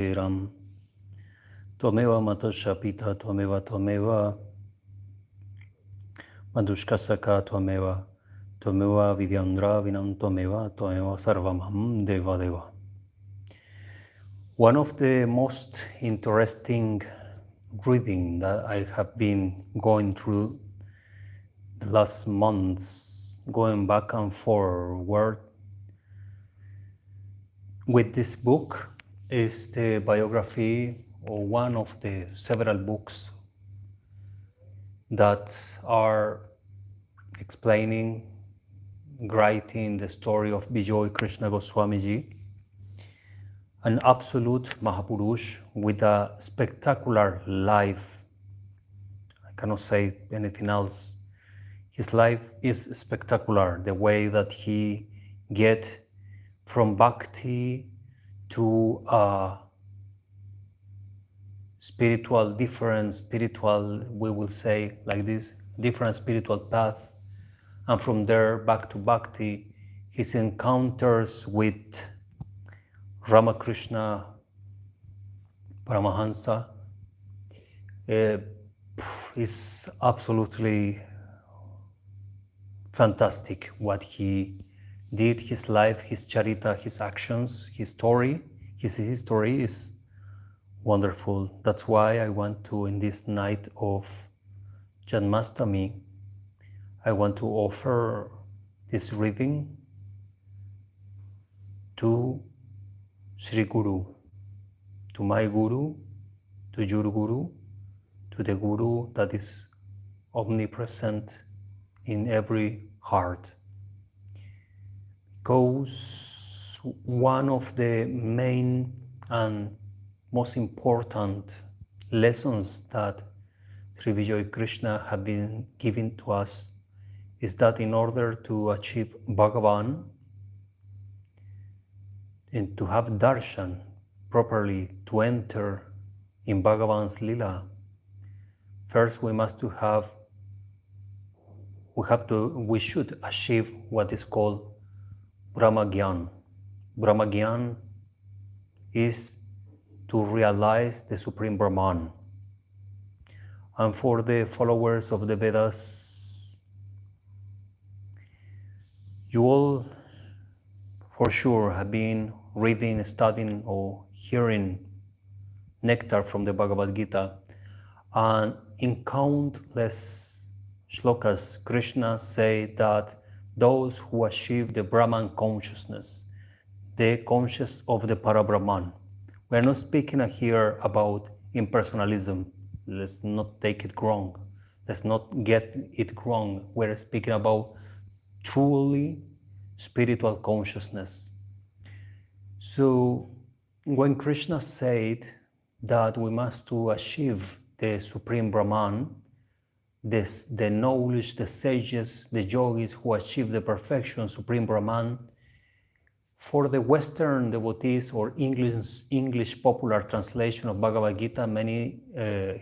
Ram Tvameva Matasya Pita Tvameva Madushka Saka Tvameva Vidyandra Vinam Tvameva Sarvamam Deva Deva. One of the most interesting reading that I have been going through the last months, going back and forward with this book, is the biography, or one of the several books that are explaining, writing the story of Bijoy Krishna Goswami ji, an absolute Mahapurush with a spectacular life. I cannot say anything else. His life is spectacular, the way that he gets from bhakti to different spiritual, we will say like this, different spiritual path. And from there back to bhakti, his encounters with Ramakrishna Paramahansa is absolutely fantastic. What he did, his life, his charita, his actions, his story, his history is wonderful. That's why I want to, in this night of Janmashtami, I want to offer this reading to Sri Guru, to my Guru, to your Guru, to the Guru that is omnipresent in every heart. Because one of the main and most important lessons that Sri Bijoy Krishna have been giving to us is that in order to achieve Bhagavan and to have darshan properly, to enter in Bhagavan's lila, first we should achieve what is called Brahmagyan. Brahmagyan is to realize the Supreme Brahman. And for the followers of the Vedas, you all for sure have been reading, studying, or hearing nectar from the Bhagavad Gita. And in countless shlokas, Krishna said that those who achieve the Brahman consciousness, the conscious of the Parabrahman. We are not speaking here about impersonalism. Let's not take it wrong. Let's not get it wrong. We're speaking about truly spiritual consciousness. So when Krishna said that we must to achieve the Supreme Brahman, the knowledge, the sages, the yogis who achieve the perfection, Supreme Brahman, for the Western devotees or English popular translation of Bhagavad Gita, many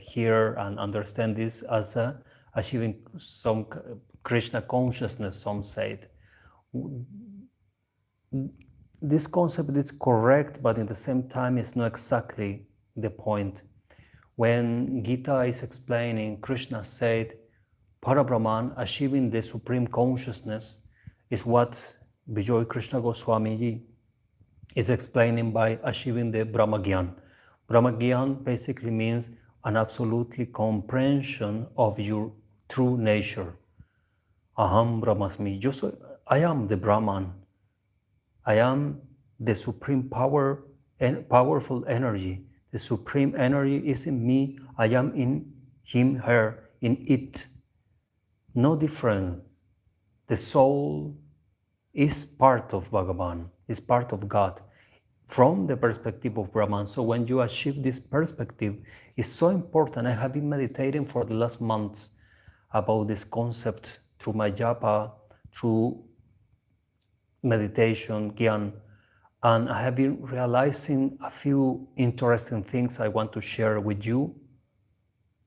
hear and understand this as achieving some Krishna consciousness, some said. This concept is correct, but at the same time it's not exactly the point. When Gita is explaining, Krishna said, Parabrahman, achieving the supreme consciousness, is what Bijoy Krishna Goswami ji is explaining by achieving the Brahmagyan. Brahmagyan basically means an absolutely comprehension of your true nature. Aham Brahmasmi. I am the Brahman. I am the supreme power and powerful energy. The supreme energy is in me. I am in him, her, in it. No difference. The soul is part of Bhagavan, is part of God from the perspective of Brahman. So when you achieve this perspective, it's so important. I have been meditating for the last months about this concept through my japa, through meditation, gyan, and I have been realizing a few interesting things I want to share with you,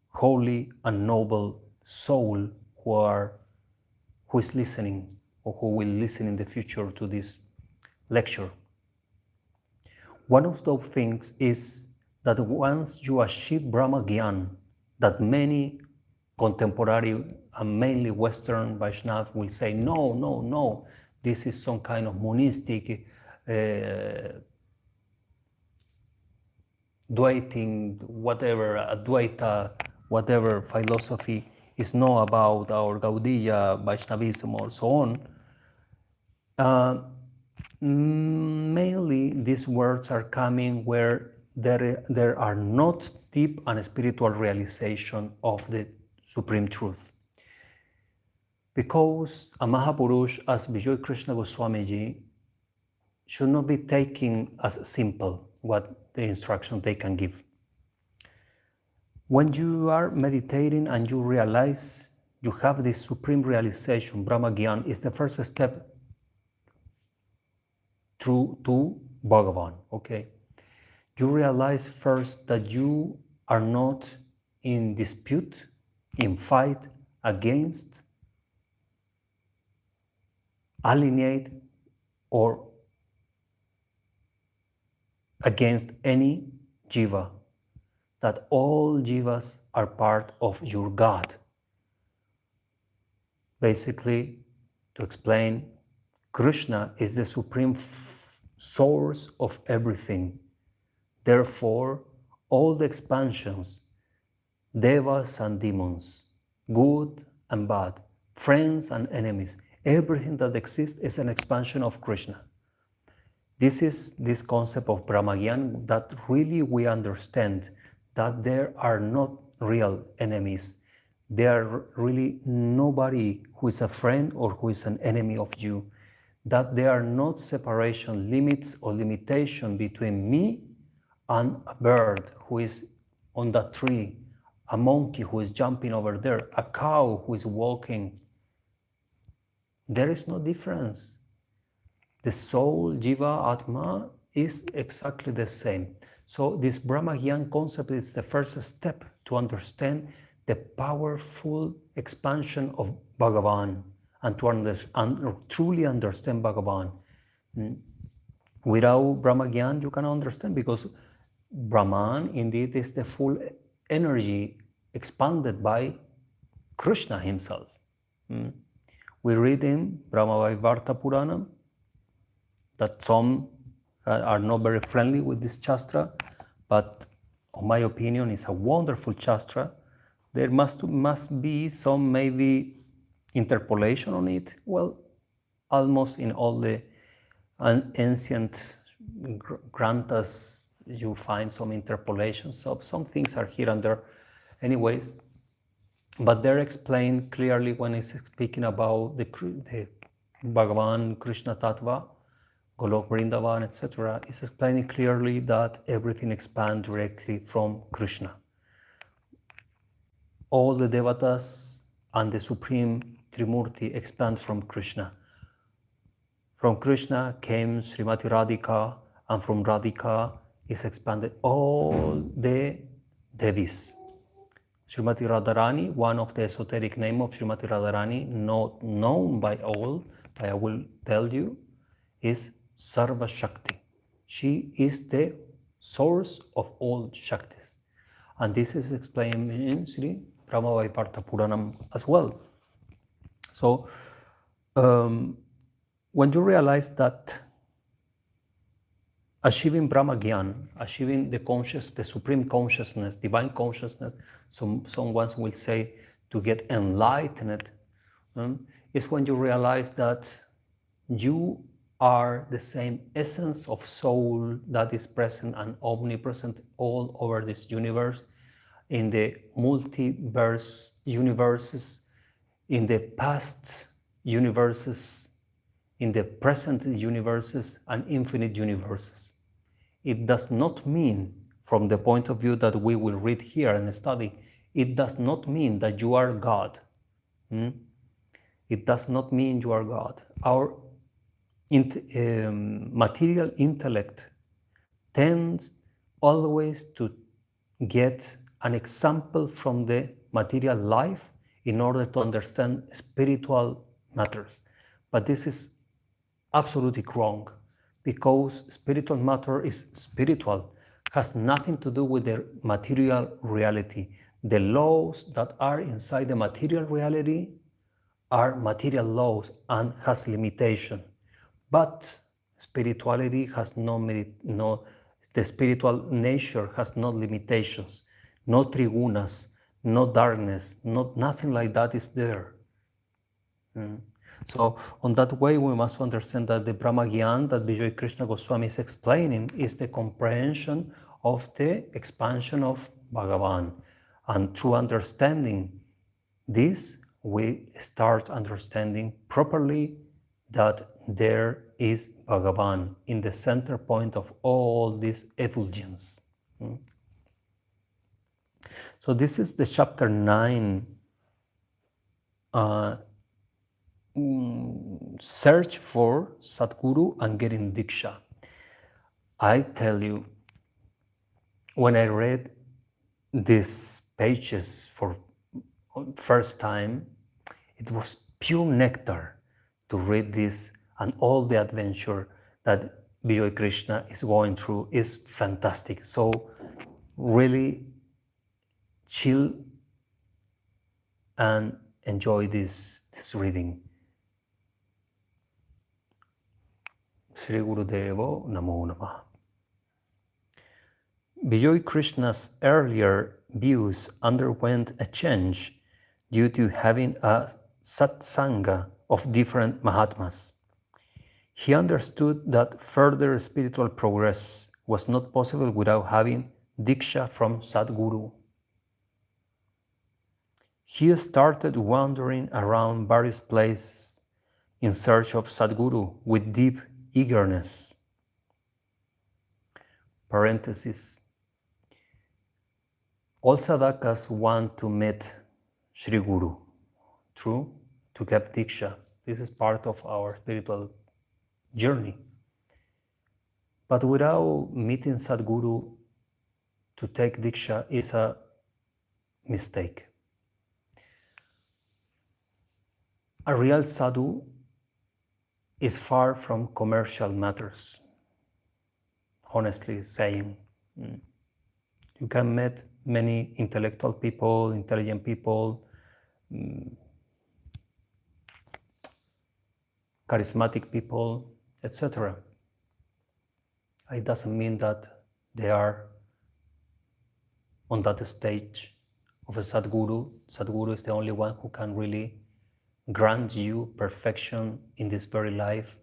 holy and noble soul who is listening or who will listen in the future to this lecture. One of those things is that once you achieve Brahma Gyan, that many contemporary and mainly Western Vaishnavas will say, no, no, no, this is some kind of monistic Dwaiting, whatever, Advaita, whatever philosophy is not about our Gaudiya, Vaishnavism, or so on. Mainly, these words are coming where there are not deep and spiritual realization of the Supreme Truth. Because a Mahapurush as Bijoy Krishna Goswamiji should not be taken as simple what the instruction they can give. When you are meditating and you realize you have this supreme realization, Brahma Gyan is the first step through to Bhagavan, okay? You realize first that you are not in dispute, in fight against, alienate, or against any jiva, that all jivas are part of your God. Basically, to explain, Krishna is the supreme source of everything. Therefore, all the expansions, devas and demons, good and bad, friends and enemies, everything that exists is an expansion of Krishna. This is this concept of Brahmagyan that really we understand that there are not real enemies. There are really nobody who is a friend or who is an enemy of you. That there are not separation, limits or limitation between me and a bird who is on that tree, a monkey who is jumping over there, a cow who is walking. There is no difference. The soul, Jiva, Atma, is exactly the same. So this Brahmagyan concept is the first step to understand the powerful expansion of Bhagavan and to truly understand Bhagavan. Without Brahmagyan, you cannot understand, because Brahman indeed is the full energy expanded by Krishna himself. We read in Brahma-Vaivarta Puranam that some are not very friendly with this Shastra, but in my opinion, it's a wonderful Shastra. There must be some maybe interpolation on it. Well, almost in all the ancient granthas, you find some interpolations. So some things are here and there. Anyways, but they're explained clearly when it's speaking about the Bhagavan, Krishna Tattva, Golok Vrindavan, etc. It's explaining clearly that everything expands directly from Krishna. All the devatas and the Supreme Trimurti expand from Krishna. From Krishna came Srimati Radhika, and from Radhika is expanded all the Devis. Srimati Radharani, one of the esoteric name of Srimati Radharani, not known by all, but I will tell you, is Sarva Shakti. She is the source of all Shaktis. And this is explained in Sri Brahma-Vaivarta Puranam as well. So, when you realize that achieving Brahma Gyan, achieving the supreme consciousness, divine consciousness, someone will say to get enlightened, is when you realize that you are the same essence of soul that is present and omnipresent all over this universe, in the multiverse universes, in the past universes, in the present universes, and infinite universes. It does not mean, from the point of view that we will read here and study, it does not mean that you are God. It does not mean you are God. Our material intellect tends always to get an example from the material life in order to understand spiritual matters. But this is absolutely wrong, because spiritual matter is spiritual, has nothing to do with the material reality. The laws that are inside the material reality are material laws and has limitation. But spirituality has the spiritual nature has no limitations, no trigunas, no darkness, nothing like that is there. So on that way, we must understand that the Brahma Gyan that Bijoy Krishna Goswami is explaining is the comprehension of the expansion of Bhagavan. And through understanding this, we start understanding properly that there is Bhagavan in the center point of all this effulgence. So this is the chapter 9, search for Sadguru and getting Diksha. I tell you, when I read these pages for first time, it was pure nectar to read this, and all the adventure that Bijoy Krishna is going through is fantastic. So really chill and enjoy this reading. Sri Gurudevo Namo Namah. Bijoy Krishna's earlier views underwent a change due to having a satsanga of different Mahatmas. He understood that further spiritual progress was not possible without having Diksha from Sadguru. He started wandering around various places in search of Sadguru with deep eagerness. Parenthesis. All sadhakas want to meet Sri Guru, true, to get Diksha. This is part of our spiritual journey. But without meeting Sadguru to take Diksha is a mistake. A real sadhu is far from commercial matters, honestly saying. You can meet many intellectual people, intelligent people, charismatic people, etc. It doesn't mean that they are on that stage of a Sadguru. Sadguru is the only one who can really grant you perfection in this very life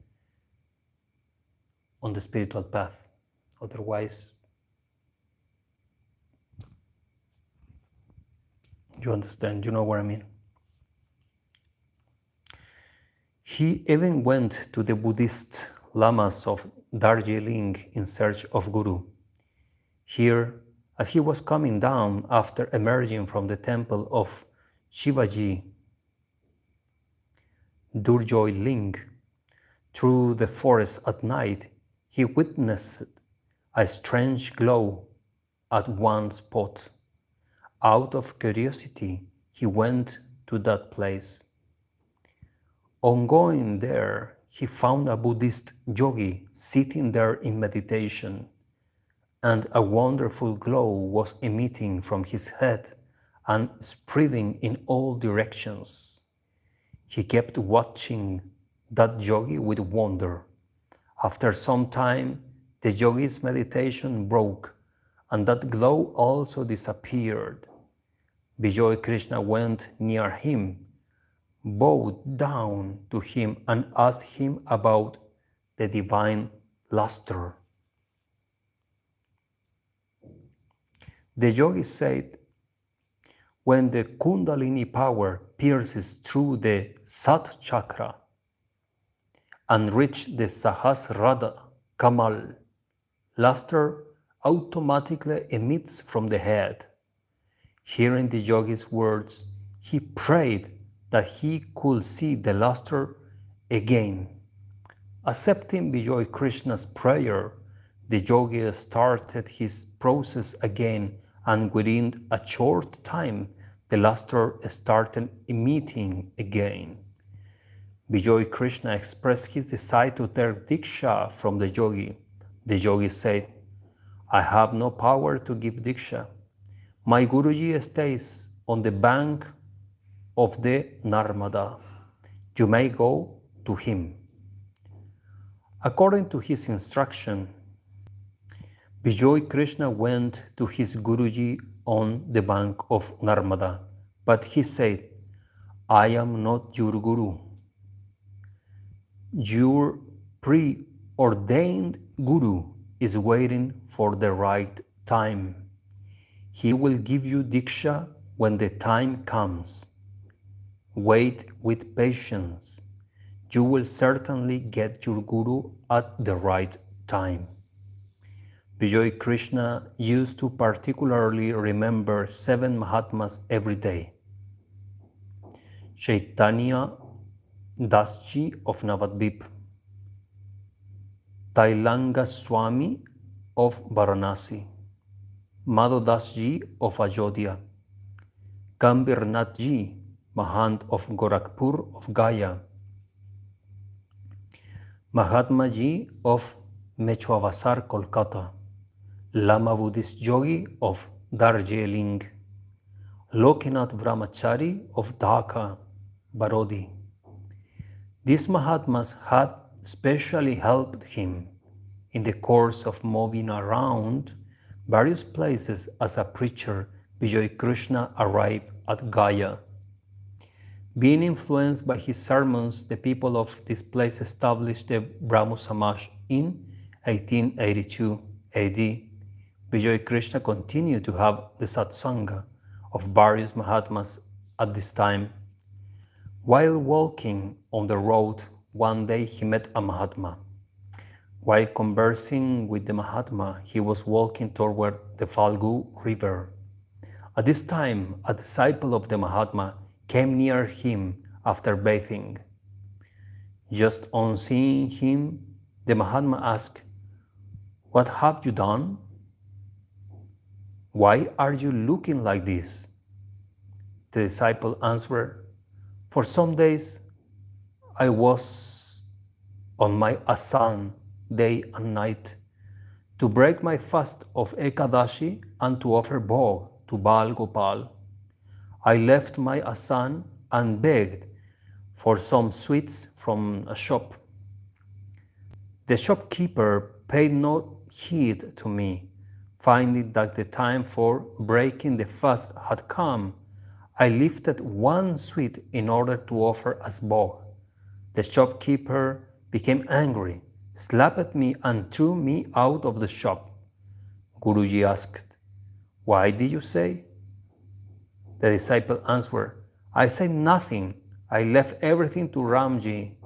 on the spiritual path. Otherwise, you understand, you know what I mean. He even went to the Buddhist lamas of Darjeeling in search of Guru. Here, as he was coming down after emerging from the temple of Shivaji, Durjoy Ling, through the forest at night, he witnessed a strange glow at one spot. Out of curiosity, he went to that place. On going there, he found a Buddhist yogi sitting there in meditation, and a wonderful glow was emitting from his head and spreading in all directions. He kept watching that yogi with wonder. After some time, the yogi's meditation broke, and that glow also disappeared. Bijoy Krishna went near him, bowed down to him, and asked him about the divine luster. The yogi said, when the Kundalini power pierces through the Sat chakra and reaches the Sahasrara Kamal, luster automatically emits from the head. Hearing the yogi's words, he prayed that he could see the luster again. Accepting Bijoy Krishna's prayer, the yogi started his process again, and within a short time, the luster started emitting again. Bijoy Krishna expressed his desire to take Diksha from the yogi. The yogi said, I have no power to give Diksha. My Guruji stays on the bank of the Narmada. You may go to him. According to his instruction, Bijoy Krishna went to his Guruji on the bank of Narmada, but he said, I am not your Guru. Your preordained Guru is waiting for the right time. He will give you Diksha when the time comes. Wait with patience. You will certainly get your Guru at the right time. Bijoy Krishna used to particularly remember 7 Mahatmas every day. Chaitanya Dasji of Navadvip, Tailanga Swami of Varanasi, Madho Dasji of Ayodhya, Gambhir Nathji, Mahant of Gorakhpur of Gaya, Mahatma Ji of Mechwavasar, Kolkata, Lama Buddhist Yogi of Darjeeling, Lokinath Brahmachari of Dhaka, Barodi. These Mahatmas had specially helped him in the course of moving around various places as a preacher. Bijoy Krishna arrived at Gaya. Being influenced by his sermons, the people of this place established the Brahmo Samaj in 1882 AD. Bijoy Krishna continued to have the satsanga of various Mahatmas at this time. While walking on the road, one day he met a Mahatma. While conversing with the Mahatma, he was walking toward the Falgu river. At this time, a disciple of the Mahatma came near him after bathing. Just on seeing him, the Mahatma asked, What have you done? Why are you looking like this? The disciple answered, For some days I was on my asana day and night to break my fast of Ekadashi and to offer bhog to Bal Gopal. I left my asana and begged for some sweets from a shop. The shopkeeper paid no heed to me. Finding that the time for breaking the fast had come, I lifted one sweet in order to offer as bhog. The shopkeeper became angry, slapped me and threw me out of the shop. Guruji asked, Why did you say? The disciple answered, I said nothing. I left everything to Ramji.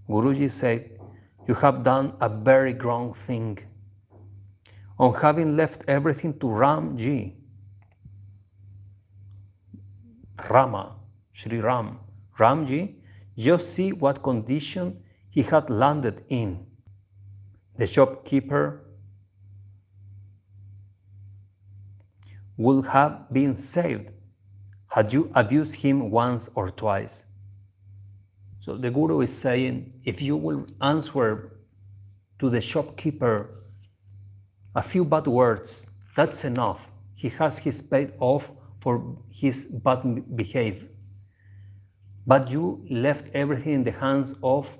Guruji said, You have done a very wrong thing. On having left everything to Ramji, Rama, Sri Ram, Ramji, just see what condition he had landed in. The shopkeeper would have been saved had you abused him once or twice. So the Guru is saying, if you will answer to the shopkeeper a few bad words, that's enough. He has his paid off for his bad behavior. But you left everything in the hands of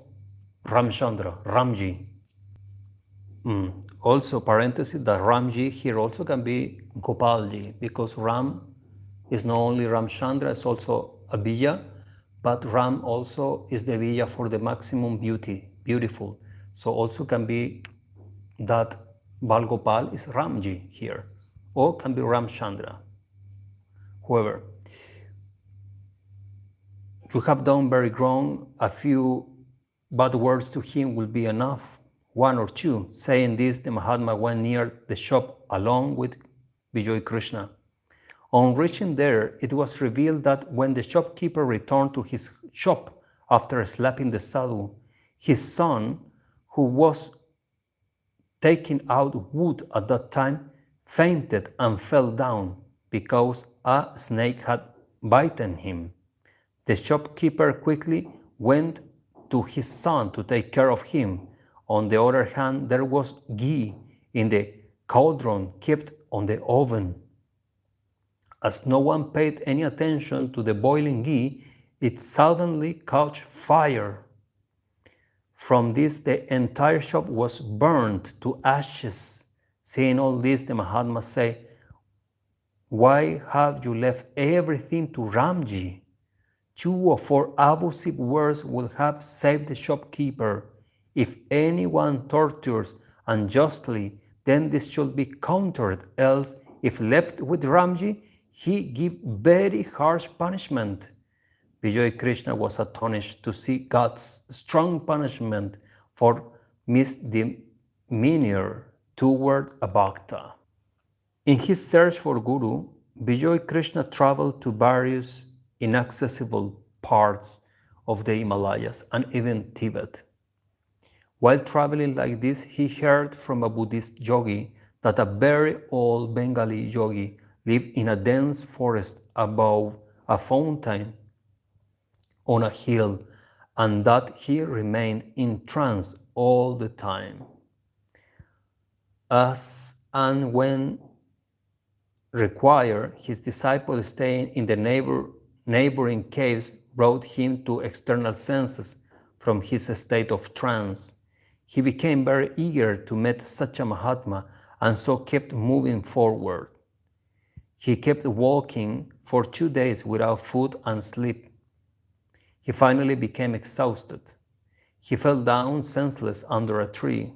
Ramchandra, Ramji. Also, parenthesis, that Ramji here also can be Gopalji, because Ram is not only Ramchandra, it's also a Bija, but Ram also is the Bija for the maximum beauty, beautiful. So also can be that Bal Gopal is Ramji here, or can be Ramchandra. However, you have done very wrong. A few bad words to him will be enough, one or two. Saying this, the Mahatma went near the shop along with Bijoy Krishna. On reaching there, it was revealed that when the shopkeeper returned to his shop after slapping the sadhu, his son, who was taking out wood at that time, fainted and fell down because a snake had bitten him. The shopkeeper quickly went to his son to take care of him. On the other hand, there was ghee in the cauldron kept on the oven. As no one paid any attention to the boiling ghee, it suddenly caught fire. From this, the entire shop was burned to ashes. Seeing all this, the Mahatma said, "Why have you left everything to Ramji? 2 or 4 abusive words would have saved the shopkeeper. If anyone tortures unjustly, then this should be countered, else if left with Ramji, he give very harsh punishment." Bijoy Krishna was astonished to see God's strong punishment for misdemeanor toward a bhakta. In his search for Guru, Bijoy Krishna traveled to various inaccessible parts of the Himalayas and even Tibet. While traveling like this, he heard from a Buddhist yogi that a very old Bengali yogi lived in a dense forest above a fountain on a hill, and that he remained in trance all the time. As and when required, his disciples staying in the neighboring caves brought him to external senses from his state of trance. He became very eager to meet such a Mahatma and so kept moving forward. He kept walking for 2 days without food and sleep. He finally became exhausted. He fell down senseless under a tree.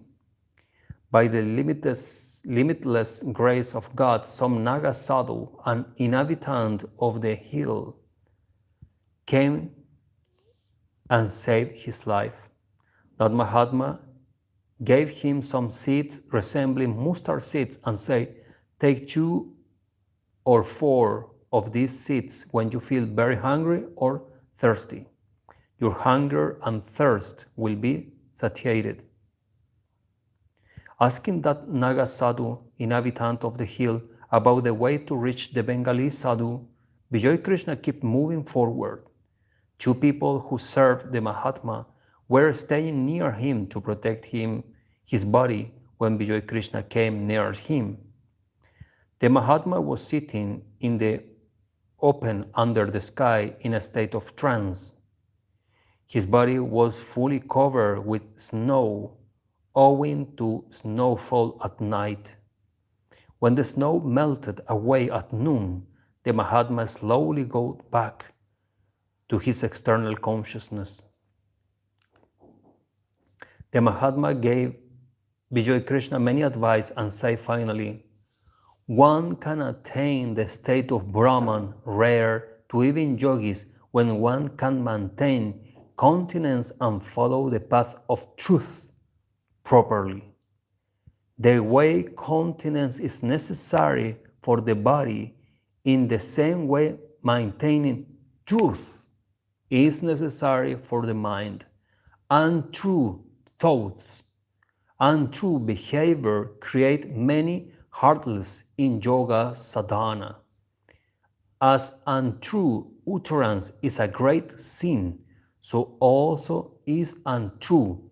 By the limitless grace of God, some Naga sadhu, an inhabitant of the hill, came and saved his life. That Mahatma gave him some seeds resembling mustard seeds and said, "Take 2 or 4 of these seeds when you feel very hungry or thirsty. Your hunger and thirst will be satiated." Asking that Naga sadhu, inhabitant of the hill, about the way to reach the Bengali sadhu, Bijoy Krishna kept moving forward. 2 people who served the Mahatma were staying near him to protect his body when Bijoy Krishna came near him. The Mahatma was sitting in the open under the sky in a state of trance. His body was fully covered with snow, owing to snowfall at night. When the snow melted away at noon, the Mahatma slowly got back to his external consciousness. The Mahatma gave Bijoy Krishna many advice and said finally, "One can attain the state of Brahman rare to even yogis when one can maintain continence and follow the path of truth properly. The way continence is necessary for the body, in the same way maintaining truth is necessary for the mind. Untrue thoughts and true behavior create many hurdles in yoga sadhana. As untrue utterance is a great sin, so also is untrue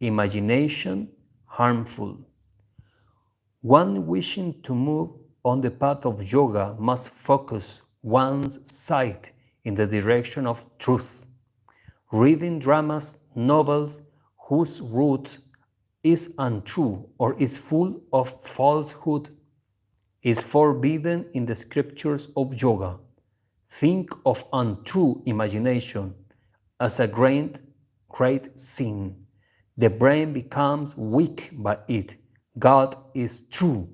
imagination harmful. One wishing to move on the path of yoga must focus one's sight in the direction of truth. Reading dramas, novels whose root is untrue or is full of falsehood is forbidden in the scriptures of yoga. Think of untrue imagination as a great sin. The brain becomes weak by it. God is true.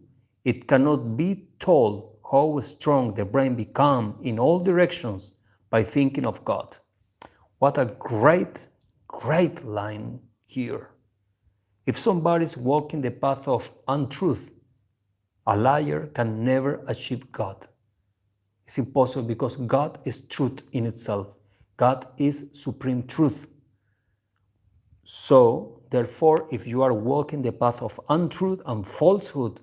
It cannot be told how strong the brain becomes in all directions by thinking of God. What a great line here. If somebody is walking the path of untruth, a liar can never achieve God. It's impossible because God is truth in itself. God is supreme truth. So, therefore, if you are walking the path of untruth and falsehood,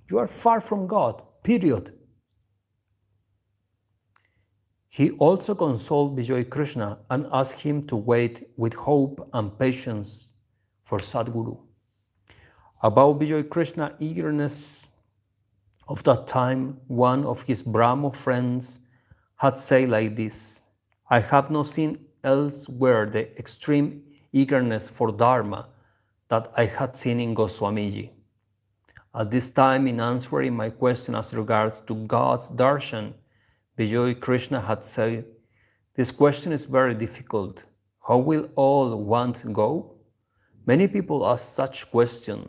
you are far from God, period. He also consoled Bijoy Krishna and asked him to wait with hope and patience for Sadguru. About Bijoy Krishna's eagerness of that time, one of his Brahmo friends had said like this: I have not seen elsewhere the extreme eagerness for Dharma that I had seen in Goswamiji. At this time, in answering my question as regards to God's darshan, Bijoy Krishna had said, this question is very difficult. How will all want go? Many people ask such question,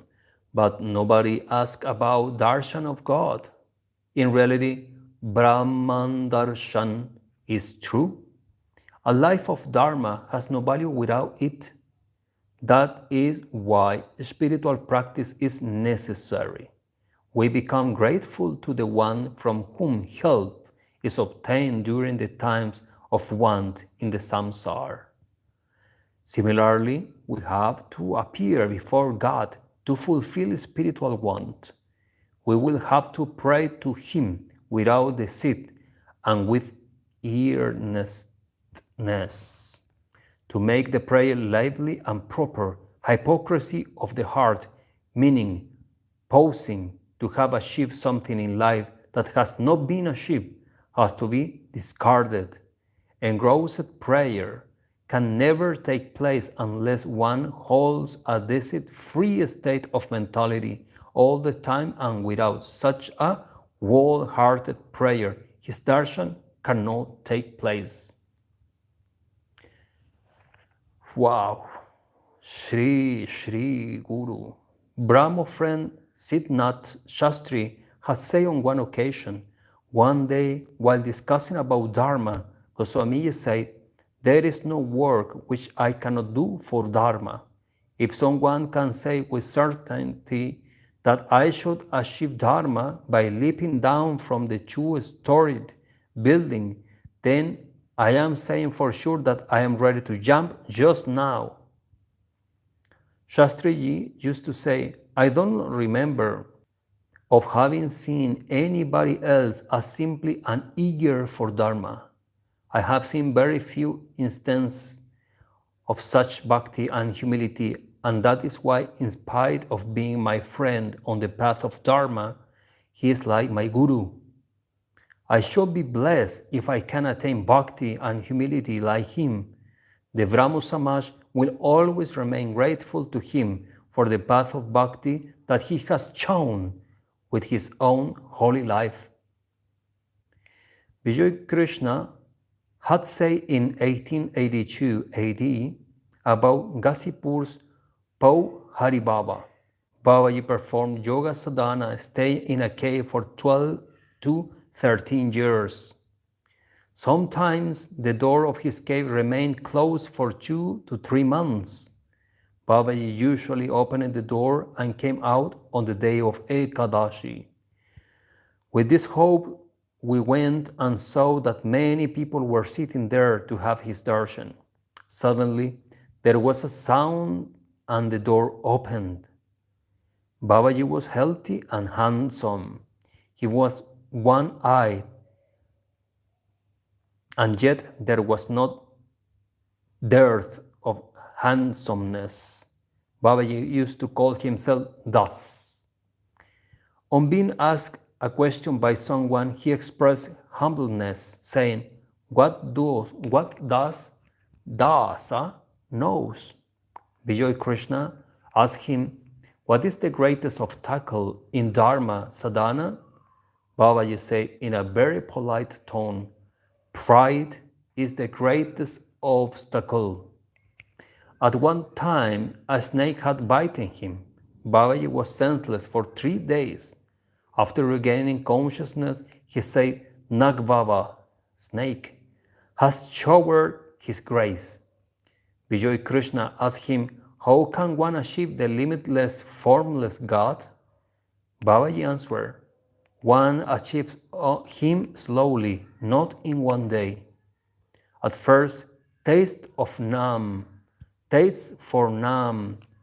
but nobody asks about darshan of God. In reality, Brahman darshan is true. A life of Dharma has no value without it. That is why spiritual practice is necessary. We become grateful to the one from whom help is obtained during the times of want in the samsara. Similarly, we have to appear before God to fulfill spiritual want. We will have to pray to Him without deceit and with earnestness. To make the prayer lively and proper, hypocrisy of the heart, meaning posing to have achieved something in life that has not been achieved, has to be discarded. Engrossed prayer can never take place unless one holds a deceit-free state of mentality all the time, and without such a wholehearted prayer, his darshan cannot take place. Wow! Shri Guru. Brahmo friend Siddhnath Shastri had said on one occasion, one day while discussing about Dharma, Goswami said, there is no work which I cannot do for Dharma. If someone can say with certainty that I should achieve Dharma by leaping down from the two-storied building, then I am saying for sure that I am ready to jump just now. Shastriji used to say, I don't remember of having seen anybody else as simply uneager for Dharma. I have seen very few instances of such bhakti and humility, and that is why, in spite of being my friend on the path of Dharma, he is like my Guru. I shall be blessed if I can attain bhakti and humility like him. The Brahmo Samaj will always remain grateful to him for the path of bhakti that he has shown with his own holy life. Bijoy Krishna had said in 1882 AD about Ghazipur's Pau Hari Baba. Babaji performed yoga sadhana, staying in a cave for 12 to 13 years. Sometimes the door of his cave remained closed for 2 to 3 months. Babaji usually opened the door and came out on the day of Ekadashi. With this hope, we went and saw that many people were sitting there to have his darshan. Suddenly, there was a sound and the door opened. Babaji was healthy and handsome. He was one-eyed, and yet there was not dearth of handsomeness. Babaji used to call himself Das. On being asked a question by someone, he expressed humbleness, saying, What does Dasa knows? Bijoy Krishna asked him, what is the greatest obstacle in Dharma sadhana? Babaji said in a very polite tone, pride is the greatest obstacle. At one time, a snake had bitten him. Babaji was senseless for 3 days. After regaining consciousness, he said, Nagvava, snake, has showered his grace. Bijoy Krishna asked him, how can one achieve the limitless, formless God? Babaji answered, one achieves him slowly, not in one day. At first, taste for Nam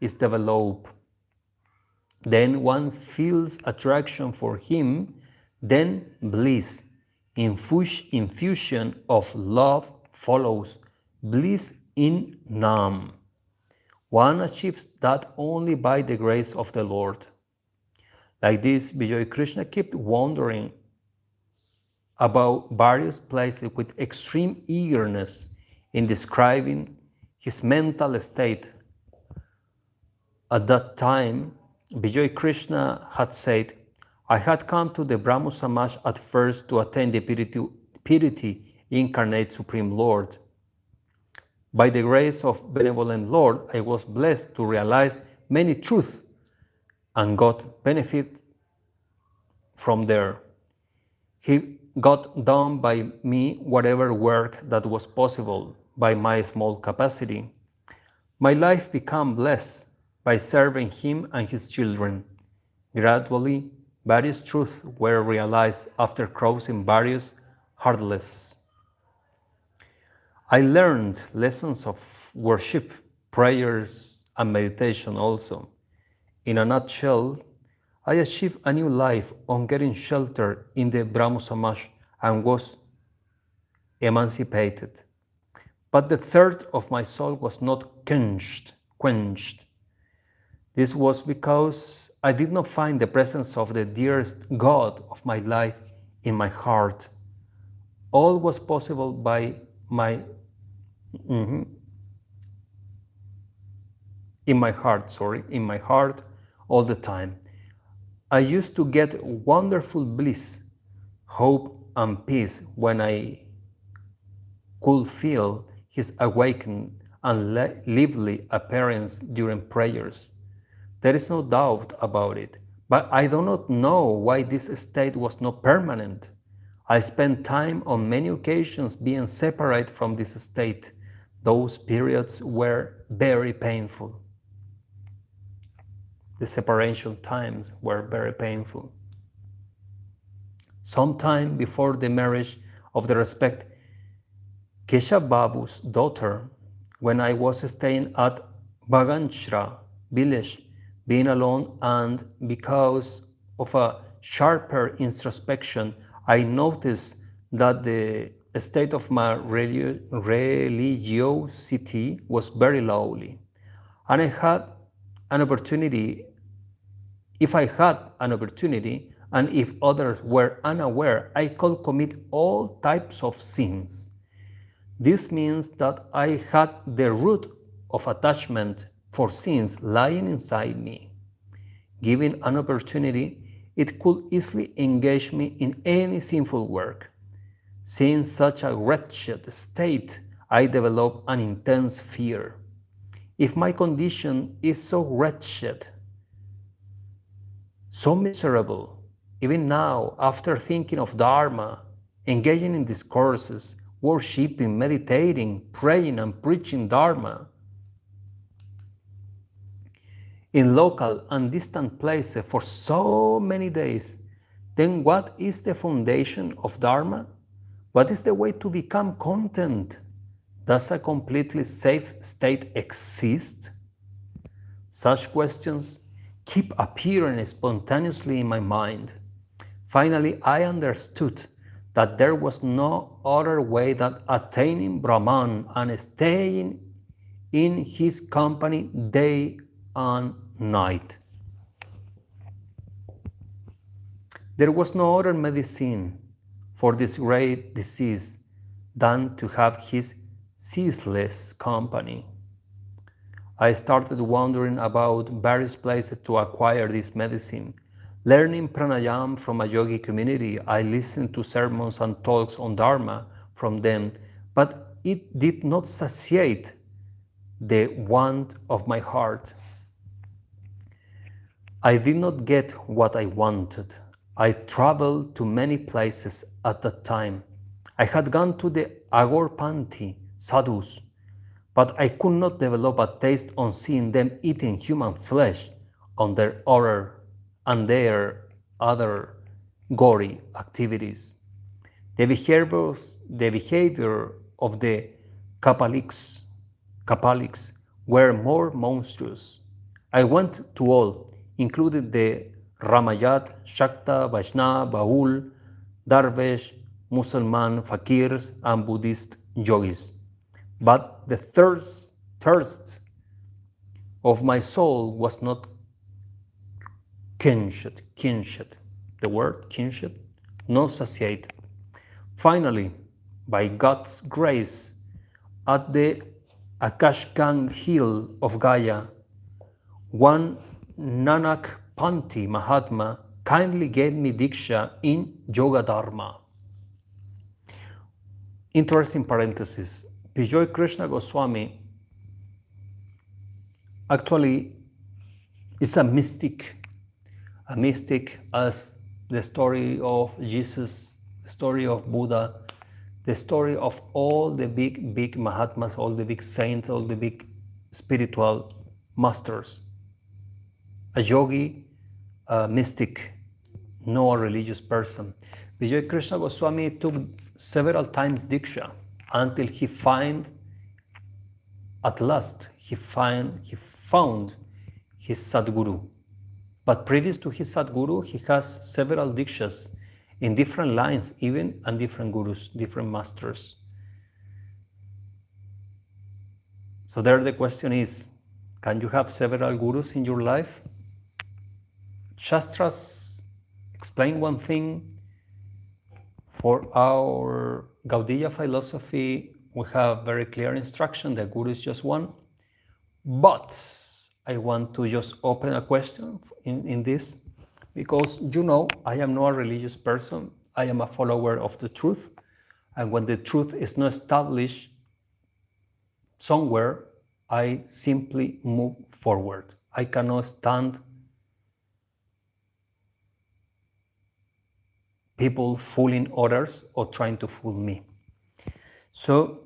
is developed. Then one feels attraction for him, then bliss. Infusion of love follows bliss in none. One achieves that only by the grace of the Lord. Like this, Bijoy Krishna kept wandering about various places with extreme eagerness in describing his mental state. At that time, Bijoy Krishna had said, I had come to the Brahmo Samaj at first to attain the purity incarnate Supreme Lord. By the grace of benevolent Lord, I was blessed to realize many truths and got benefit from there. He got done by me whatever work that was possible by my small capacity. My life became blessed by serving him and his children. Gradually, various truths were realized after crossing various hurdles. I learned lessons of worship, prayers, and meditation also. In a nutshell, I achieved a new life on getting shelter in the Brahmo Samaj and was emancipated. But the thirst of my soul was not quenched. This was because I did not find the presence of the dearest God of my life in my heart. All was possible by in my heart all the time. I used to get wonderful bliss, hope, and peace when I could feel his awakened and lively appearance during prayers. There is no doubt about it, but I do not know why this state was not permanent. I spent time on many occasions being separate from this state. Those periods were very painful. The separation times were very painful. Sometime before the marriage of the respect Keshav Babu's daughter, when I was staying at Baganchra village, being alone, and because of a sharper introspection, I noticed that the state of my religiosity was very lowly. And if I had an opportunity, and if others were unaware, I could commit all types of sins. This means that I had the root of attachment for sins lying inside me. Given an opportunity, it could easily engage me in any sinful work. Seeing such a wretched state, I developed an intense fear. If my condition is so wretched, so miserable, even now, after thinking of Dharma, engaging in discourses, worshipping, meditating, praying, and preaching Dharma, in local and distant places for so many days, then what is the foundation of Dharma? What is the way to become content? Does a completely safe state exist? Such questions keep appearing spontaneously in my mind. Finally, I understood that there was no other way than attaining Brahman and staying in his company day and night. There was no other medicine for this great disease than to have his ceaseless company. I started wandering about various places to acquire this medicine. Learning pranayama from a yogi community, I listened to sermons and talks on Dharma from them, but it did not satiate the want of my heart. I did not get what I wanted. I traveled to many places at that time. I had gone to the Agorpanthi sadhus, but I could not develop a taste on seeing them eating human flesh on their other gory activities. The behavior of the Kapaliks were more monstrous. I went to all, including the Ramayat, Shakta, Vaishnava, Bahul, Darvesh, Muslim fakirs, and Buddhist yogis. But the thirst of my soul was not quenched, the word quenched, not satiated. Finally, by God's grace, at the Akashgang hill of Gaya, one Nanak Panthi Mahatma kindly gave me Diksha in Yoga Dharma. Interesting parenthesis. Bijoy Krishna Goswami actually is a mystic as the story of Jesus, the story of Buddha, the story of all the big Mahatmas, all the big saints, all the big spiritual masters. A yogi, a mystic, no a religious person. Bijoy Krishna Goswami took several times Diksha until he found, at last, he found his Sadguru. But previous to his Sadguru, he has several Dikshas in different lines even, and different gurus, different masters. So there the question is, can you have several gurus in your life? Shastras explain one thing. For our Gaudiya philosophy, we have very clear instruction, the guru is just one. But I want to just open a question in this, because I am not a religious person. I am a follower of the truth. And when the truth is not established somewhere, I simply move forward. I cannot stand people fooling others or trying to fool me. So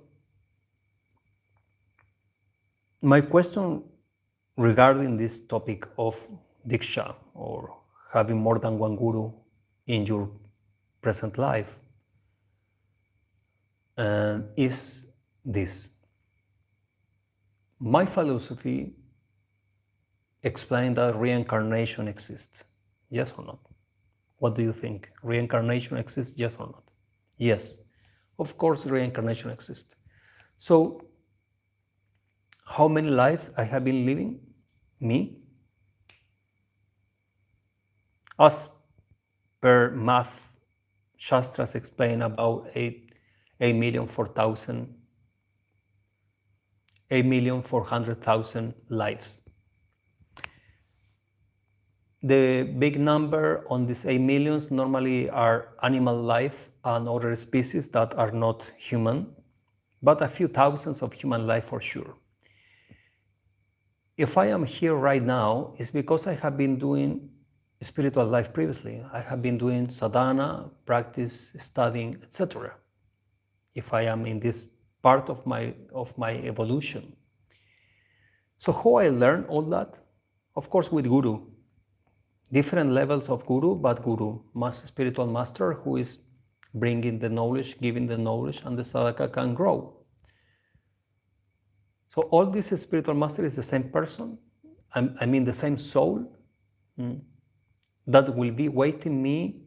my question regarding this topic of Diksha, or having more than one guru in your present life, is this. My philosophy explains that reincarnation exists. Yes or not? What do you think? Reincarnation exists, yes or not? Yes, of course reincarnation exists. So, how many lives I have been living? Me? As per math, Shastras explain about 8,400,000 lives. The big number on these 8 millions normally are animal life and other species that are not human, but a few thousands of human life for sure. If I am here right now, it's because I have been doing spiritual life previously. I have been doing sadhana, practice, studying, etc. If I am in this part of my evolution. So how I learn all that? Of course with guru. Different levels of guru, but guru, spiritual master who is bringing the knowledge, giving the knowledge, and the sadhaka can grow. So all this spiritual master is the same person, I mean the same soul, that will be waiting me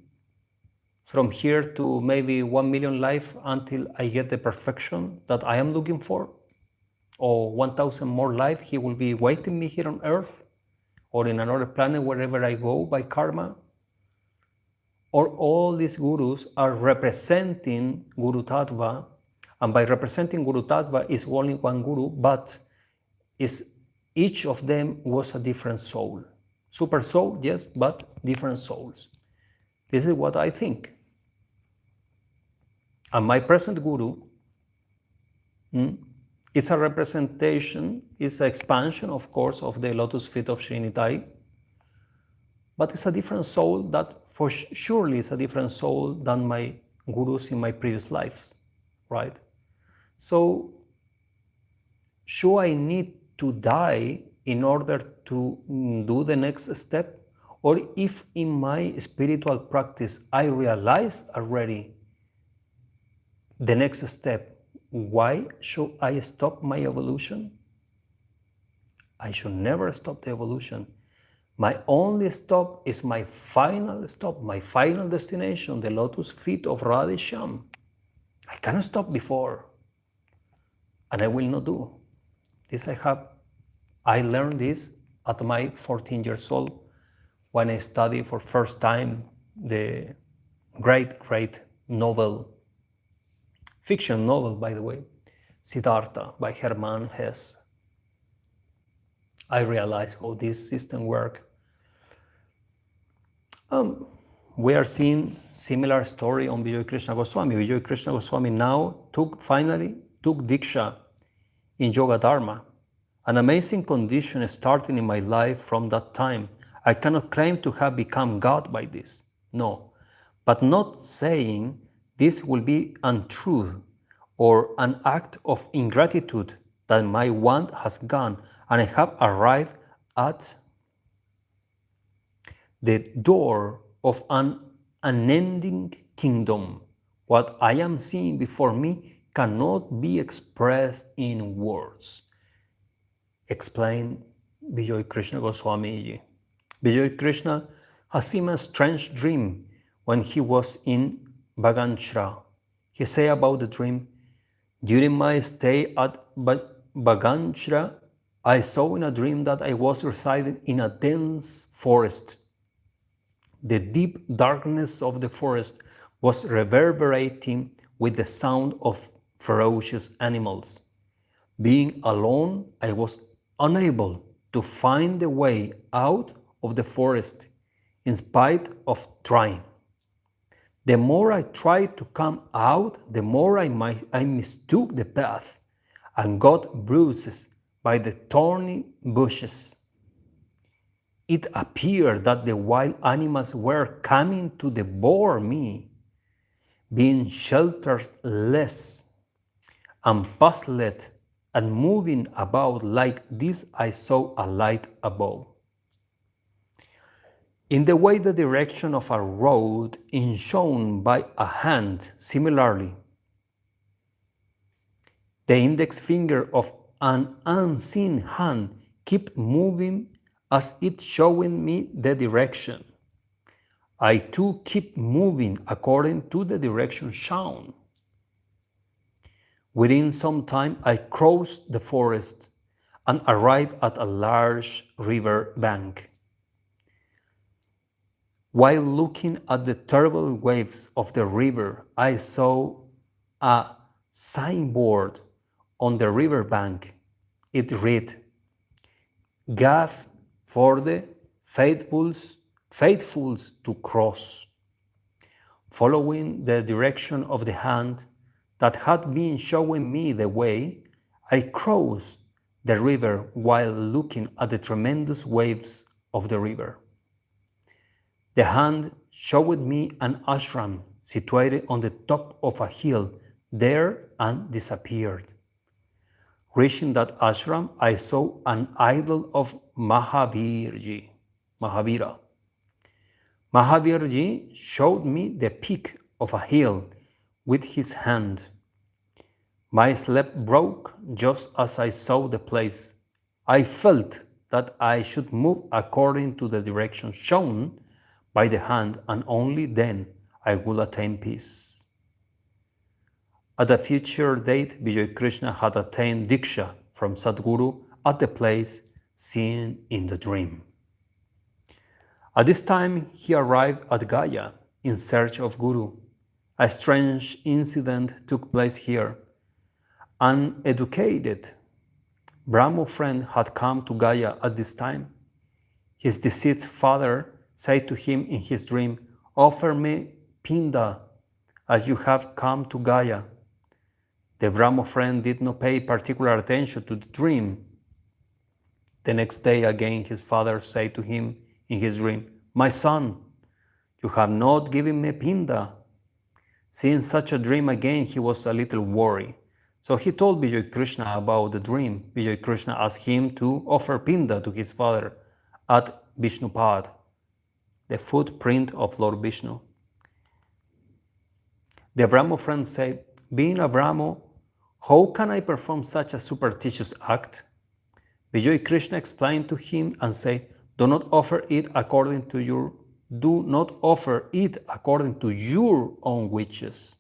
from here to maybe 1 million life until I get the perfection that I am looking for, or 1,000 more life, he will be waiting me here on earth, or in another planet, wherever I go by karma. Or all these gurus are representing Guru Tattva, and by representing Guru Tattva is only one guru, but each of them was a different soul. Super soul, yes, but different souls. This is what I think. And my present guru is a representation, is an expansion, of course, of the lotus feet of Srinitai, but it's a different soul that for surely is a different soul than my gurus in my previous lives, right? So, should I need to die in order to do the next step? Or if in my spiritual practice I realize already the next step, why should I stop my evolution? I should never stop the evolution. My only stop is my final stop, my final destination, the lotus feet of Radheshyam. I cannot stop before, and I will not do. This I learned this at my 14 years old when I studied for first time the great novel, fiction novel, by the way, Siddhartha by Hermann Hesse. I realized how this system works. We are seeing similar story on Bijoy Krishna Goswami. Bijoy Krishna Goswami now finally took Diksha in Yoga Dharma. An amazing condition starting in my life from that time. I cannot claim to have become God by this. No. But not saying this will be untrue or an act of ingratitude that my want has gone and I have arrived at the door of an unending kingdom. What I am seeing before me cannot be expressed in words. Explained Bijoy Krishna Goswami ji. Bijoy Krishna has seen a strange dream when he was in Baganchra. He said about the dream, during my stay at Baganchra, I saw in a dream that I was residing in a dense forest. The deep darkness of the forest was reverberating with the sound of ferocious animals. Being alone, I was unable to find the way out of the forest in spite of trying. The more I tried to come out, the more I mistook the path and got bruises by the thorny bushes. It appeared that the wild animals were coming to devour me. Being shelterless and puzzled and moving about like this, I saw a light above. In the way the direction of a road is shown by a hand, similarly, the index finger of an unseen hand kept moving as it showing me the direction. I too keep moving according to the direction shown. Within some time I crossed the forest and arrived at a large river bank. While looking at the terrible waves of the river, I saw a signboard on the river bank. It read, "Gave for the faithfuls to cross." Following the direction of the hand that had been showing me the way, I crossed the river while looking at the tremendous waves of the river. The hand showed me an ashram situated on the top of a hill there and disappeared. Reaching that ashram, I saw an idol of Mahavira. Mahavirji showed me the peak of a hill with his hand. My sleep broke just as I saw the place. I felt that I should move according to the direction shown by the hand, and only then I would attain peace. At a future date, Bijoy Krishna had attained Diksha from Sadguru at the place seen in the dream. At this time, he arrived at Gaya in search of Guru. A strange incident took place here. An educated Brahmo friend had come to Gaya at this time. His deceased father said to him in his dream, "Offer me Pinda as you have come to Gaya." The Brahmo friend did not pay particular attention to the dream. The next day again his father said to him in his dream, "My son, you have not given me Pinda." Seeing such a dream again, he was a little worried. So he told Bijoy Krishna about the dream. Bijoy Krishna asked him to offer Pinda to his father at Vishnupad, the footprint of Lord Vishnu. The Brahmo friend said, "Being a Brahmo, how can I perform such a superstitious act?" Bijoy Krishna explained to him and said, Do not offer it according to your own wishes.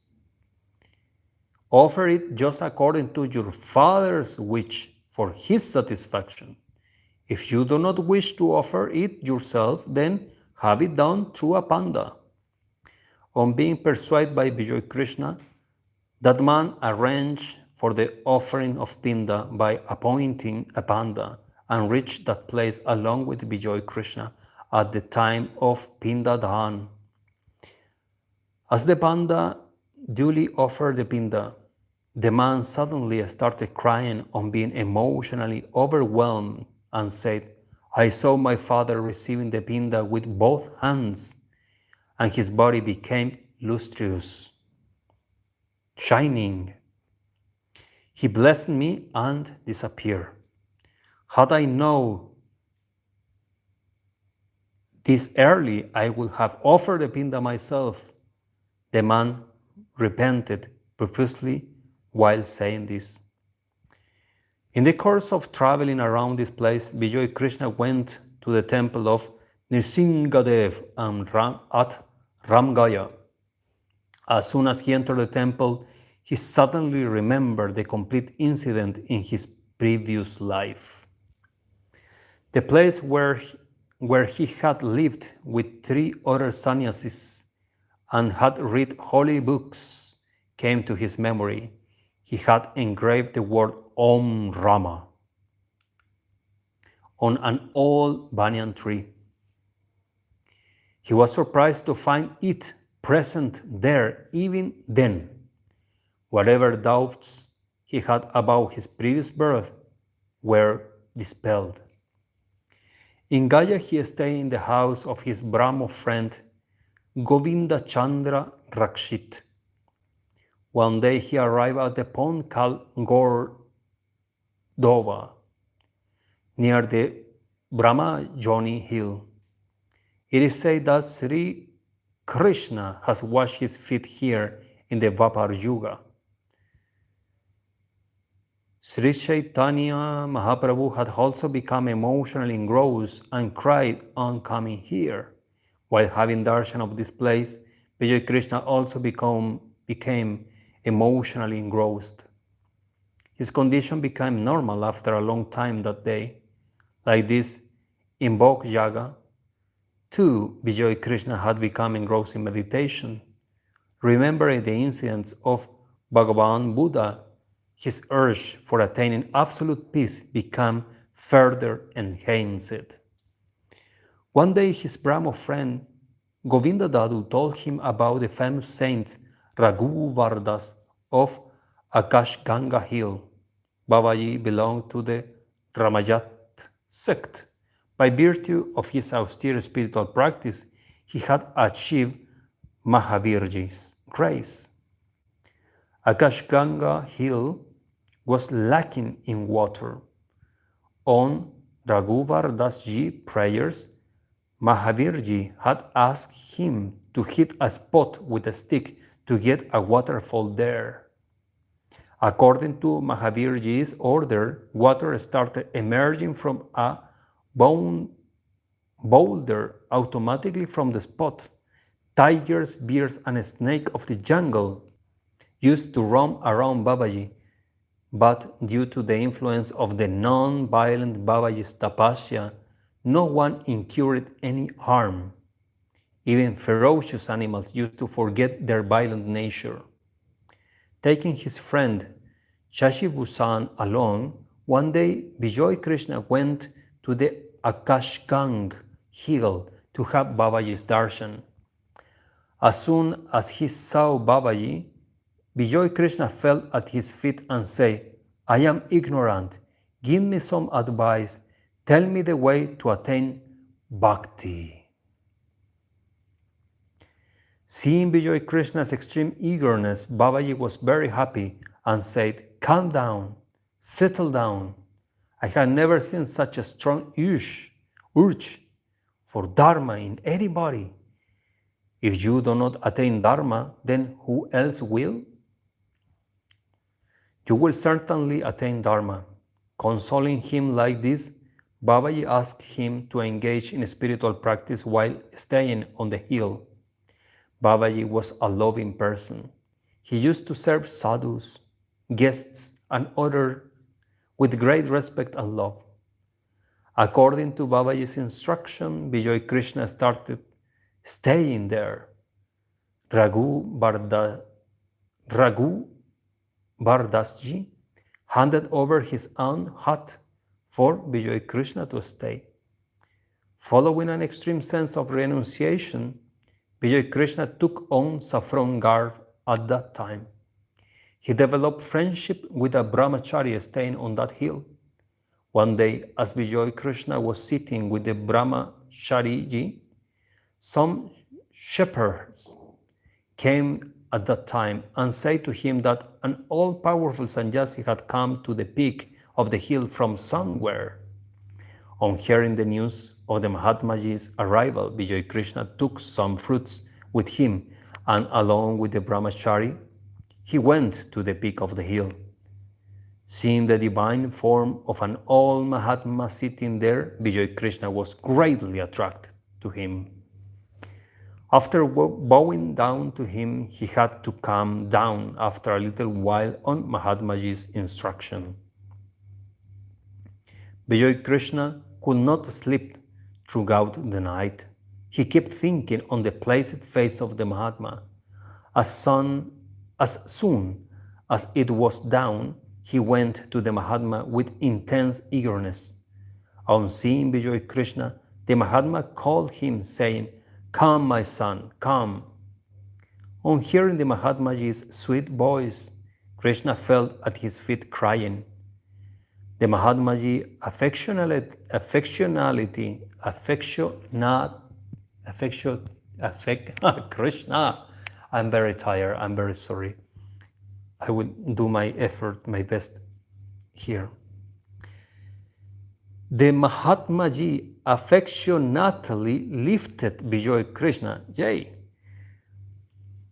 Offer it just according to your father's wish for his satisfaction. If you do not wish to offer it yourself, then have it done through a panda. On being persuaded by Bijoy Krishna, that man arranged for the offering of Pinda by appointing a panda and reached that place along with Bijoy Krishna at the time of Pinda Dahan. As the panda duly offered the Pinda, the man suddenly started crying on being emotionally overwhelmed and said, I saw my father receiving the Pinda with both hands, and his body became lustrous, shining. He blessed me and disappeared. Had I known this early, I would have offered the Pinda myself. The man repented profusely while saying this. In the course of traveling around this place, Bijoy Krishna went to the temple of Nrsingadev at Ramgaya. As soon as he entered the temple, he suddenly remembered the complete incident in his previous life. The place where he had lived with 3 other sannyasis and had read holy books came to his memory. He had engraved the word Om Rama on an old banyan tree. He was surprised to find it present there even then. Whatever doubts he had about his previous birth were dispelled. In Gaya, he stayed in the house of his Brahmo friend Govinda Chandra Rakshit. One day he arrived at the pond called Gordova, near the Brahmajoni hill. It is said that Sri Krishna has washed his feet here in the Vapar Yuga. Sri Chaitanya Mahaprabhu had also become emotionally engrossed and cried on coming here. While having darshan of this place, Bijoy Krishna also became emotionally engrossed. His condition became normal after a long time that day. Like this, in Bhog Yaga, too, Bijoy Krishna had become engrossed in meditation. Remembering the incidents of Bhagavan Buddha, his urge for attaining absolute peace became further enhanced. One day, his Brahmo friend Govinda Dadu told him about the famous saint Raghuvardas of Akashganga Hill. Babaji belonged to the Ramayat sect. By virtue of his austere spiritual practice, he had achieved Mahavirji's grace. Akashganga Hill was lacking in water. On Raghuvardas-ji prayers, Mahavirji had asked him to hit a spot with a stick to get a waterfall there. According to Mahavirji's order, water started emerging from a boulder automatically from the spot. Tigers, bears, and snakes of the jungle used to roam around Babaji, but due to the influence of the non-violent Babaji's tapasya, no one incurred any harm. Even ferocious animals used to forget their violent nature. Taking his friend Shashi Bhushan along, one day Bijoy Krishna went to the Akashgang hill to have Babaji's darshan. As soon as he saw Babaji, Bijoy Krishna fell at his feet and said, I am ignorant. Give me some advice. Tell me the way to attain bhakti. Seeing Bijoy Krishna's extreme eagerness, Babaji was very happy and said, Calm down, settle down. I have never seen such a strong urge for Dharma in anybody. If you do not attain Dharma, then who else will? You will certainly attain Dharma. Consoling him like this, Babaji asked him to engage in spiritual practice while staying on the hill. Babaji was a loving person. He used to serve sadhus, guests, and others with great respect and love. According to Babaji's instruction, Bijoy Krishna started staying there. Raghu Bardasji handed over his own hut for Bijoy Krishna to stay. Following an extreme sense of renunciation, Bijoy Krishna took on saffron garb at that time. He developed friendship with a brahmachari staying on that hill. One day, as Bijoy Krishna was sitting with the brahmachariji, some shepherds came at that time and said to him that an all-powerful sannyasi had come to the peak of the hill from somewhere. On hearing the news of the Mahatmaji's arrival, Bijoy Krishna took some fruits with him, and along with the brahmachari, he went to the peak of the hill. Seeing the divine form of an old Mahatma sitting there, Bijoy Krishna was greatly attracted to him. After bowing down to him, he had to come down after a little while on Mahatmaji's instruction. Bijoy Krishna could not sleep throughout the night. He kept thinking on the placid face of the Mahatma. As soon as it was dawn, he went to the Mahatma with intense eagerness. On seeing Bijoy Krishna, the Mahatma called him, saying, "Come, my son, come." On hearing the Mahatmaji's sweet voice, Krishna fell at his feet crying. The Mahatmaji Krishna, I'm very tired, I'm very sorry. I will do my best here. The Mahatmaji affectionately lifted Bijoy Krishna, Jay,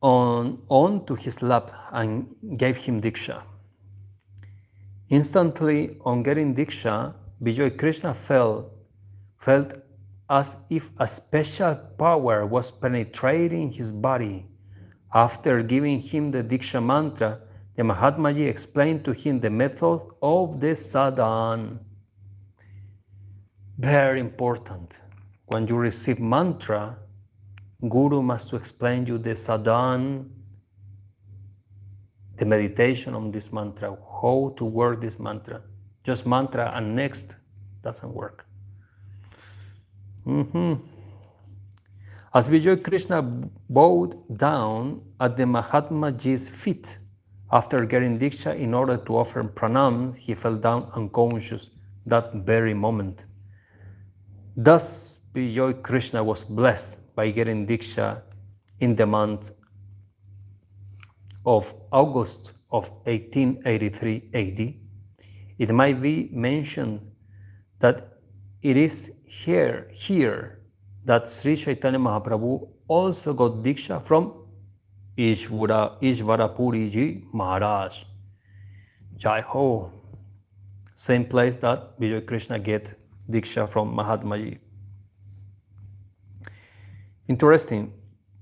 onto his lap and gave him Diksha. Instantly, on getting Diksha, Bijoy Krishna felt as if a special power was penetrating his body. After giving him the Diksha mantra, the Mahatmaji explained to him the method of the sadhana. Very important. When you receive mantra, Guru must explain you the sadhana, the meditation on this mantra, how to work this mantra. Just mantra and next doesn't work. As Bijoy Krishna bowed down at the Mahatmaji's feet after getting Diksha in order to offer pranams, he fell down unconscious that very moment. Thus, Bijoy Krishna was blessed by getting Diksha in the month of August of 1883 AD. It might be mentioned that it is here that Sri Chaitanya Mahaprabhu also got Diksha from Ishvarapuri Ji Maharaj. Jai Ho. Same place that Bijoy Krishna get Diksha from Mahatmaji. Interesting.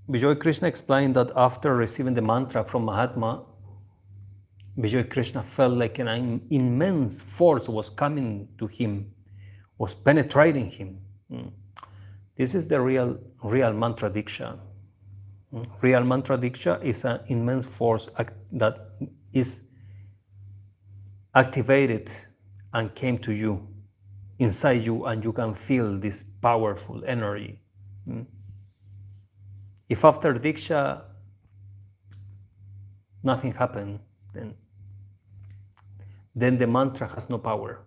Bijoy Krishna explained that after receiving the mantra from Mahatma, Bijoy Krishna felt like an immense force was coming to him, was penetrating him. This is the real mantra Diksha. Real mantra Diksha is an immense force that is activated and came to you, inside you, and you can feel this powerful energy. If after Diksha nothing happened, then the mantra has no power.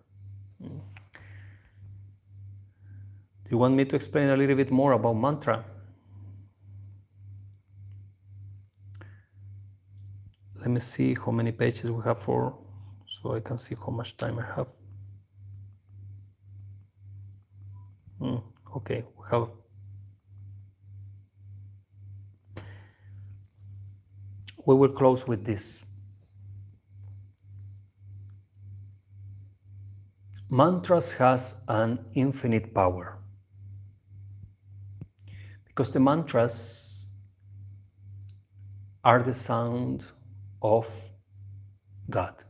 Do you want me to explain a little bit more about mantra? Let me see how many pages we have for, so I can see how much time I have. Okay, we have. We will close with this. Mantras has an infinite power because the mantras are the sound of God.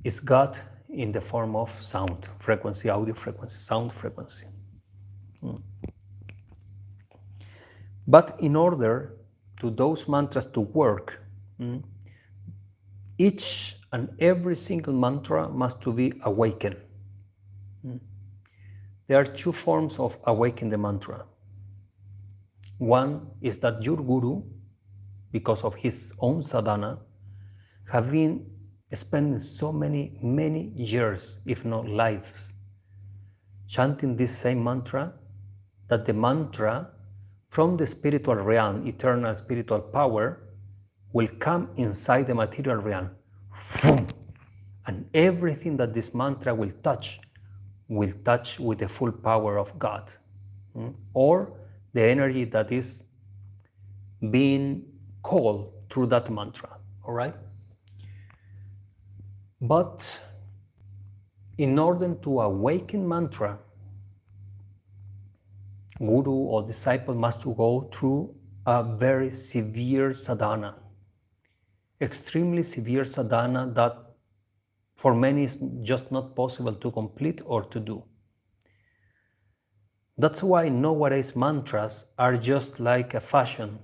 Is God in the form of sound, frequency, audio frequency, sound frequency. But in order to those mantras to work, each and every single mantra must to be awakened. There are two forms of awaken the mantra. One is that your guru, because of his own sadhana, have been spending so many years, if not lives, chanting this same mantra, that the mantra from the spiritual realm, eternal spiritual power, will come inside the material realm. And everything that this mantra will touch with the full power of God, or the energy that is being called through that mantra, all right? But in order to awaken mantra, guru or disciple must go through a very severe sadhana, extremely severe sadhana that for many is just not possible to complete or to do. That's why nowadays mantras are just like a fashion.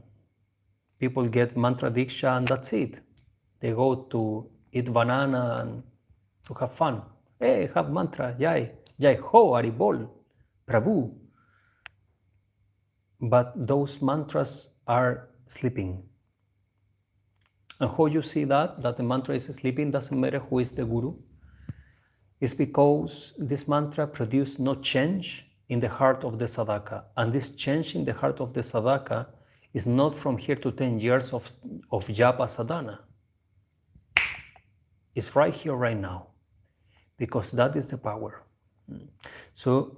People get mantra Diksha and that's it. They go to eat banana and to have fun. Hey, have mantra, Jai, Jai Ho, Haribol, Prabhu. But those mantras are sleeping. And how you see that the mantra is sleeping, doesn't matter who is the guru. It's because this mantra produces no change in the heart of the sadhaka. And this change in the heart of the sadhaka is not from here to 10 years of japa sadhana. It's right here, right now, because that is the power. So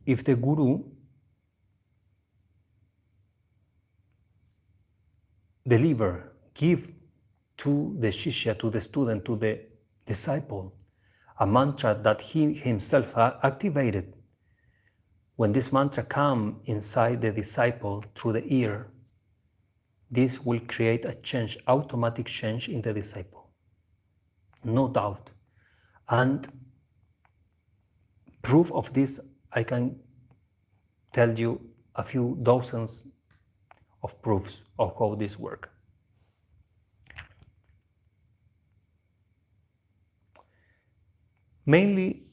if the guru give to the shishya, to the student, to the disciple, a mantra that he himself activated, when this mantra comes inside the disciple through the ear, this will create a change, automatic change in the disciple. No doubt. And proof of this, I can tell you a few dozens of proofs of how this works. Mainly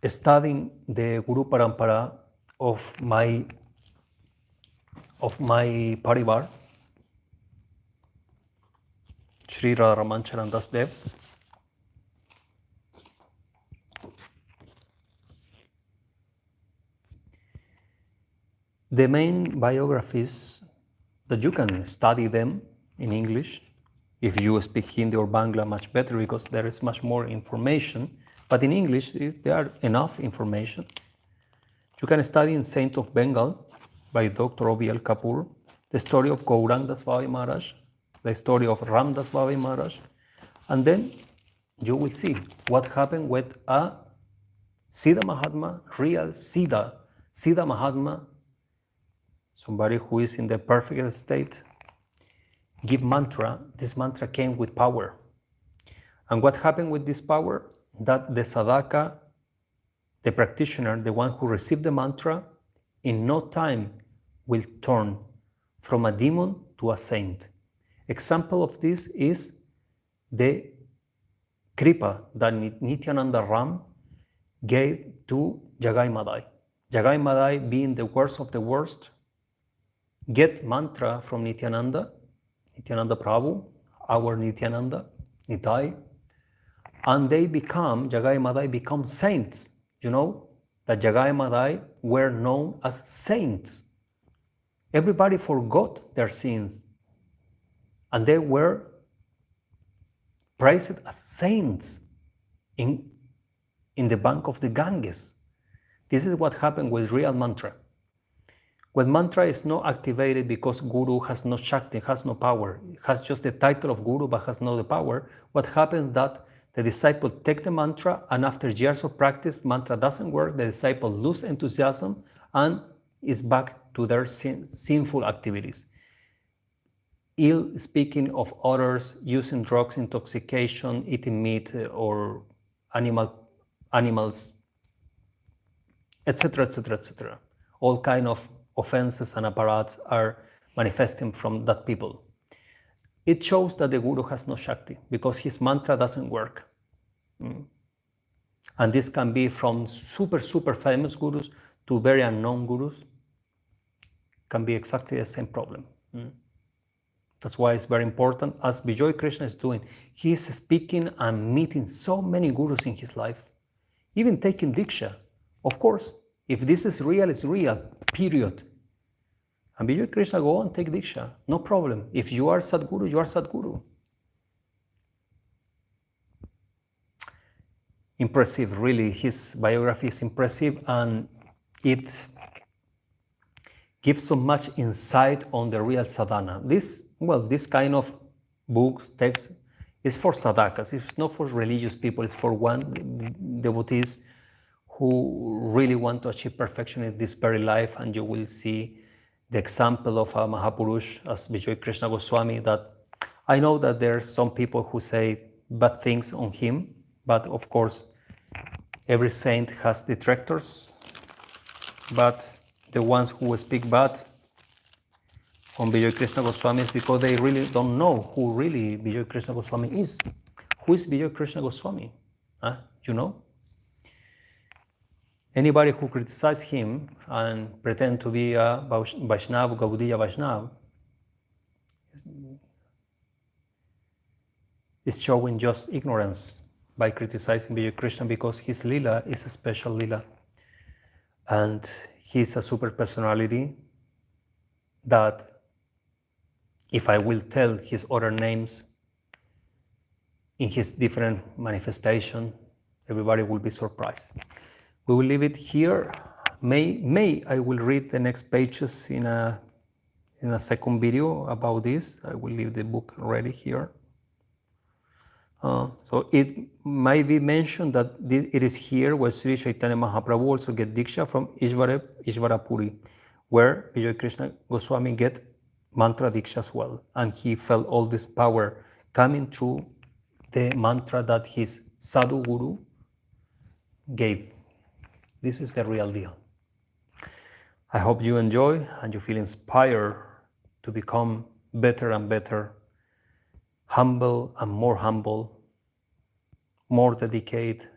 studying the Guru Parampara of my Parivar, Sri Radheshyam Das Dev, the main biographies that you can study them in English, if you speak Hindi or Bangla, much better because there is much more information. But in English, there are enough information. You can study in Saint of Bengal by Dr. O.B.L. Kapoor, the story of Gaurang Das Babai Maharaj, the story of Ram Das Babai Maharaj, and then you will see what happened with a Siddha Mahatma, real Siddha Mahatma, somebody who is in the perfect state, give mantra. This mantra came with power. And what happened with this power? That the sadhaka, the practitioner, the one who received the mantra, in no time will turn from a demon to a saint. Example of this is the kripa that Nityananda Ram gave to Jagai Madai. Jagai Madai, being the worst of the worst, get mantra from Nityananda Prabhu, our Nityananda, Nitai, and they become, Jagai Madai become saints. You know that Jagai Madai were known as saints. Everybody forgot their sins, and they were praised as saints in the bank of the Ganges. This is what happened with real mantra. When mantra is not activated because Guru has no Shakti, has no power, has just the title of Guru but has no the power, what happens that the disciple take the mantra, and after years of practice, mantra doesn't work, the disciple loses enthusiasm and is back to their sinful activities. Ill speaking of others, using drugs, intoxication, eating meat or animals, etc., etc., etc. All kind of offenses and apparats are manifesting from that people. It shows that the guru has no Shakti because his mantra doesn't work. And this can be from super, super famous gurus to very unknown gurus. Can be exactly the same problem. That's why it's very important, as Bijoy Krishna is doing. He's speaking and meeting so many gurus in his life, even taking Diksha. Of course, if this is real, it's real, period. And Bijoy Krishna, go and take Diksha, no problem. If you are Sadguru, you are Sadguru. Impressive, really. His biography is impressive, and it gives so much insight on the real sadhana. This kind of books, text, is for sadhakas. It's not for religious people. It's for devotees who really want to achieve perfection in this very life. And you will see the example of a Mahapurush as Bijoy Krishna Goswami, that I know that there are some people who say bad things on him, but of course, every saint has detractors, but the ones who speak bad on Bijoy Krishna Goswami is because they really don't know who really Bijoy Krishna Goswami is. Who is Bijoy Krishna Goswami? You know? Anybody who criticizes him and pretend to be a Vaishnava, Gaudiya Vaishnava, is showing just ignorance by criticizing Bijoy Krishna, because his lila is a special lila. And he's a super personality that, if I will tell his other names in his different manifestation, everybody will be surprised. We will leave it here. May I will read the next pages in a second video about this. I will leave the book ready here. So it might be mentioned that it is here where Sri Chaitanya Mahaprabhu also get Diksha from Ishvarapuri, where Bijoy Krishna Goswami get mantra Diksha as well. And he felt all this power coming through the mantra that his Sadhu Guru gave. This is the real deal. I hope you enjoy and you feel inspired to become better and better, humble and more humble, more dedicated,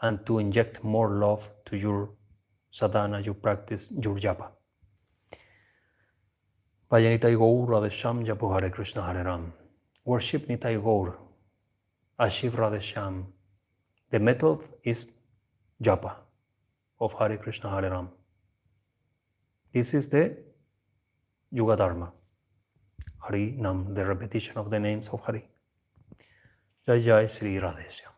and to inject more love to your sadhana, your practice, your japa. Vaya Nitai Gaur Radheshyam, Japo Hare Krishna Hare Ram. Worship Nitai Gaur, Ashiv Radheshyam. The method is japa of Hare Krishna Hare Ram. This is the Yuga Dharma. Hari Nam, the repetition of the names of Hari. Jai Jai Sri Radheshyam.